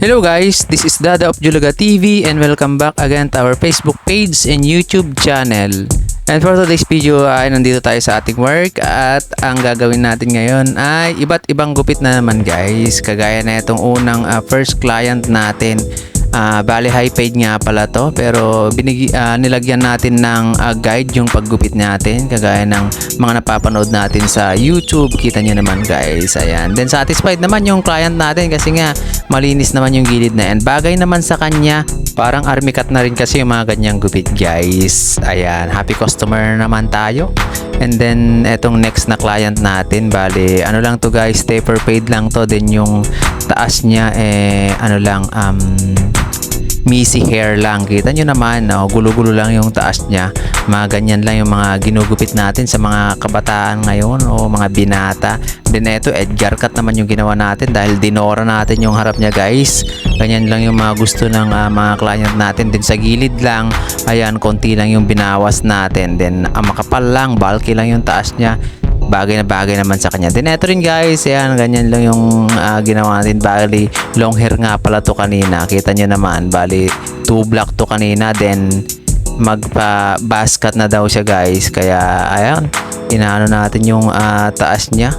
Hello guys, this is Dada of Julaga TV and welcome back again to our Facebook page and YouTube channel. And for today's video ay nandito tayo sa ating work at ang gagawin natin ngayon ay iba't ibang gupit na naman guys. Kagaya na itong unang first client natin. Bali high paid nga pala to pero nilagyan natin ng guide yung paggupit natin kagaya ng mga napapanood natin sa YouTube. Kita nyo naman guys, ayan. Then satisfied naman yung client natin kasi nga malinis naman yung gilid na yan. Bagay naman sa kanya, parang army cut na rin kasi yung mga ganyang gupit guys. Ayan, happy customer naman tayo. And then etong next na client natin, bali ano lang to guys, taper paid lang to. Then yung taas niya ano lang messy hair lang. Kita nyo naman, gulo-gulo lang yung taas niya. Mga ganyan lang yung mga ginugupit natin sa mga kabataan ngayon o mga binata. Then eto, Edgar cut naman yung ginawa natin dahil dinora natin yung harap niya guys. Ganyan lang yung mga gusto ng mga client natin. Then sa gilid lang, ayan, konti lang yung binawas natin. Then makapal lang, bulky lang yung taas niya. Bagay na bagay naman sa kanya. Then eto rin guys, ayan, ganyan lang yung ginawa natin. Bali long hair nga pala to kanina. Kita nyo naman, bali 2 block to kanina. Then magpa basket na daw siya guys. Kaya ayan, inaano natin yung taas niya.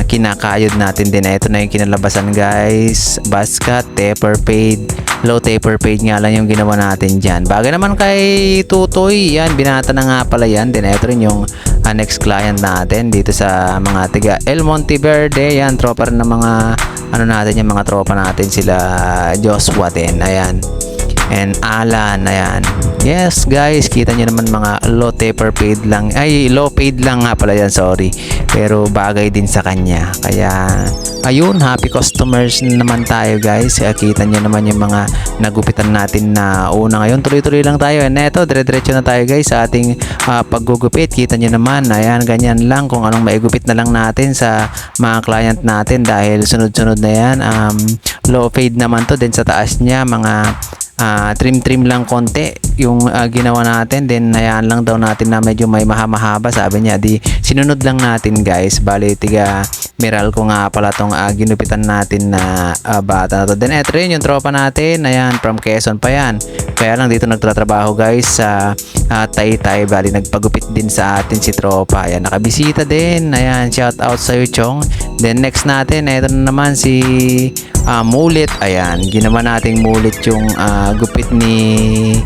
Kinakayod natin din. Ito na yung kinalabasan guys. Basket, taper paid. Low taper paid nga lang yung ginawa natin dyan. Bagay naman kay Tutoy. Yan, binata na nga pala yan. Then ito rin yung next client natin dito sa mga tiga El Monteverde. Yan, tropa rin ng mga ano natin, yung mga tropa natin sila Joshua din. Ayan. And Alan, ayan. Yes guys, kita nyo naman mga low taper paid lang. Ay, low paid lang nga pala yan, sorry. Pero bagay din sa kanya. Kaya, ayun, happy customers naman tayo guys. Kita nyo naman yung mga nagupitan natin na una ngayon. Tuloy-tuloy lang tayo. And eto, dire-diretso na tayo guys sa ating paggugupit. Kita nyo naman, ayan, ganyan lang. Kung anong maigupit na lang natin sa mga client natin dahil sunod-sunod na yan. Low fade naman to. Then sa taas niya, mga trim lang konti yung ginawa natin. Then hayaan lang daw natin na medyo may mahaba, sabi niya. Di sinunod lang natin guys. Bali tiga Meral ko nga pala tong ginupitan natin na bata na to. Then eto rin yung tropa natin, ayan, from Quezon pa yan. Kaya lang dito nagtatrabaho guys sa Taytay. Bali nagpagupit din sa atin si tropa. Ayan, nakabisita din. Ayan, shout out sa iyo Chong. Then next natin, eto na naman si Mulit. Ayan, ginawa nating Mulit yung gupit ni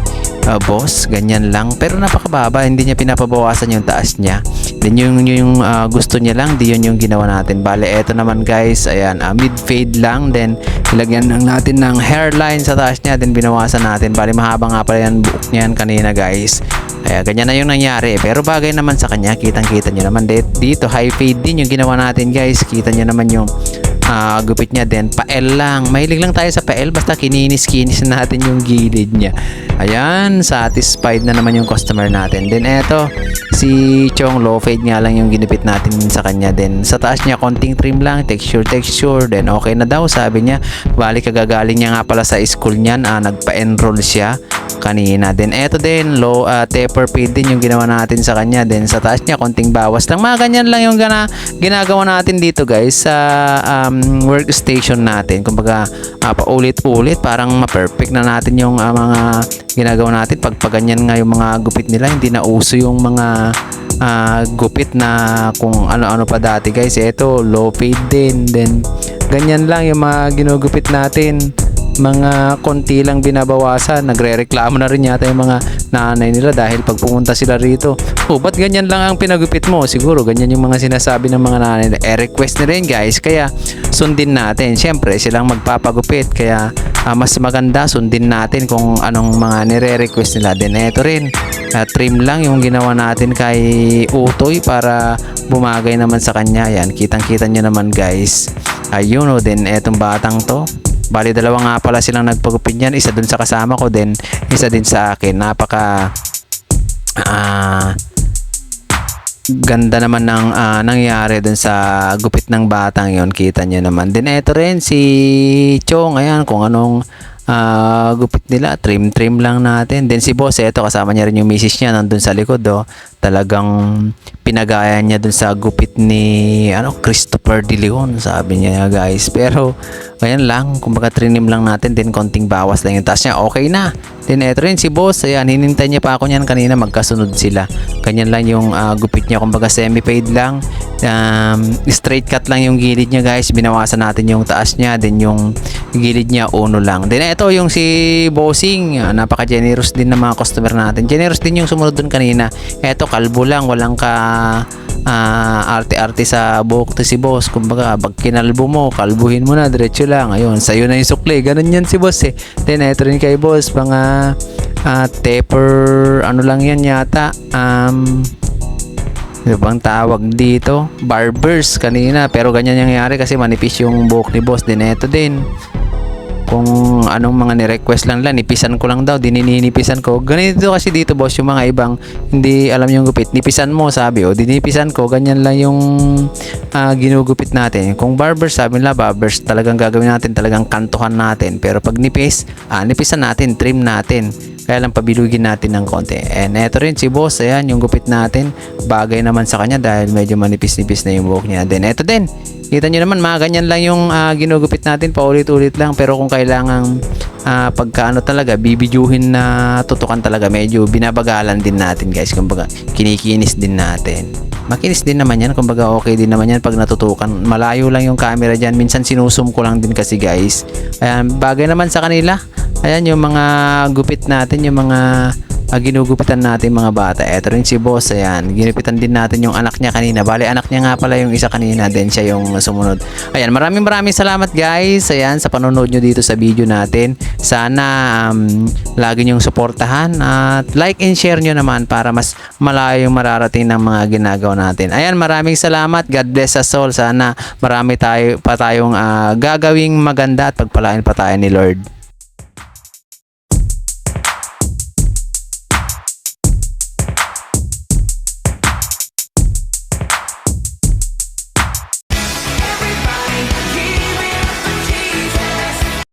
boss. Ganyan lang, pero napakababa, hindi niya pinapabawasan yung taas niya. Then yung gusto niya lang, di yun yung ginawa natin. Bale eto naman guys, ayan, mid fade lang. Then ilagyan lang natin ng hairline sa taas niya. Then binawasan natin. Bale mahaba nga pala yan buhok niyan kanina guys. Kaya ganyan na yung nangyari. Pero bagay naman sa kanya, kitang-kita nyo naman. Dito high fade din yung ginawa natin guys. Kita nyo naman yung gupit niya. Then pael lang, mahilig lang tayo sa pael, basta kininis natin yung gilid niya. Ayan, satisfied na naman yung customer natin. Then eto, si Chong, low fade nga lang yung ginupit natin sa kanya. Then sa taas niya konting trim lang, texture. Then okay na daw, sabi niya. Bali kagagaling niya nga pala sa school niyan, nagpa-enroll siya kanina. Then eto din, low taper fade din yung ginawa natin sa kanya. Then sa taas niya konting bawas lang. Mga ganyan lang yung ginagawa natin dito guys sa workstation natin. Kumbaga paulit-ulit, parang ma-perfect na natin yung mga ginagawa natin. Pag ganyan nga yung mga gupit nila, hindi na uso yung mga gupit na kung ano-ano pa dati guys. Ito low fade din. Then ganyan lang yung mga ginugupit natin, mga konti lang binabawasan. Nagre-reklamo na rin yata yung mga nanay nila dahil pag pumunta sila rito, ba't ganyan lang ang pinagupit mo? Siguro ganyan yung mga sinasabi ng mga nanay nila. Request na rin guys, kaya sundin natin. Siyempre silang magpapagupit, kaya mas maganda sundin natin kung anong mga nire-request nila. Then eto rin, trim lang yung ginawa natin kay Utoy para bumagay naman sa kanya. Yan, kitang-kita nyo naman guys. Ayun o, then etong batang to, bali dalawa nga pala silang nagpagupit niyan. Isa dun sa kasama ko, then isa din sa akin. Napaka ganda naman ng nangyari dun sa gupit ng batang yon. Kita nyo naman. Then eto rin si Chong, ayan, kung anong gupit nila, trim lang natin. Then si boss, eto kasama niya rin yung misis niya nandun sa likod, oh. Talagang pinagaya niya dun sa gupit ni Christopher De Leon, sabi niya guys. Pero ayan lang, kumbaga trinim lang natin, then konting bawas lang yung taas niya, okay na. Then eto rin si boss, ayan, hinintay niya pa ako niyan kanina, magkasunod sila. Ganyan lang yung gupit niya, kumbaga semi-fade lang. Straight cut lang yung gilid niya guys, binawasan natin yung taas niya, then yung gilid niya uno lang. Then eto yung si bossing, napaka-generous din ng mga customer natin. Generous din yung sumunod dun kanina. Eto kalbo lang, walang arte-arte sa buhok to si boss. Kumbaga pag kinalbo mo, kalbuhin mo na, diretso lang. Ayun, sayo na yung sukli. Ganun yan si boss eh. Then eto rin kay boss, mga taper, ano lang yan yata. Ano bang tawag dito? Barbers kanina. Pero ganyan yung nangyari kasi manipis yung buhok ni boss. Then eto din, kung anong mga ni-request lang nila, nipisan ko lang daw, dininipisan ko. Ganito kasi dito boss, yung mga ibang hindi alam yung gupit, nipisan mo sabi, o dinipisan ko, ganyan lang yung ginugupit natin. Kung barbers, sabi nila barbers, talagang gagawin natin, talagang kantuhan natin. Pero pag nipis, nipisan natin, trim natin, kaya lang pabilugin natin ng konti. And eto rin si boss, ayan yung gupit natin, bagay naman sa kanya dahil medyo manipis-nipis na yung buhok niya. Then eto din, kita nyo naman, mga ganyan lang yung ginugupit natin, paulit-ulit lang. Pero kung kailangan pagkaano talaga, bibidyuhin na tutukan talaga, medyo binabagalan din natin guys. Kumbaga, kinikinis din natin. Makinis din naman yan, kumbaga okay din naman yan pag natutukan. Malayo lang yung camera dyan, minsan sinusum ko lang din kasi guys. Ayan, bagay naman sa kanila. Ayan yung mga gupit natin, yung mga ginugupitan natin mga bata. Eto rin si boss, ayan, ginupitan din natin yung anak niya kanina. Bale, anak niya nga pala yung isa kanina, then siya yung sumunod. Ayan, maraming salamat guys, ayan, sa panonood nyo dito sa video natin. Sana lagi nyong suportahan at like and share nyo naman para mas malayo yung mararating ng mga ginagawa natin. Ayan, maraming salamat, God bless us all. Sana marami pa tayong gagawing maganda at pagpalain pa tayo ni Lord.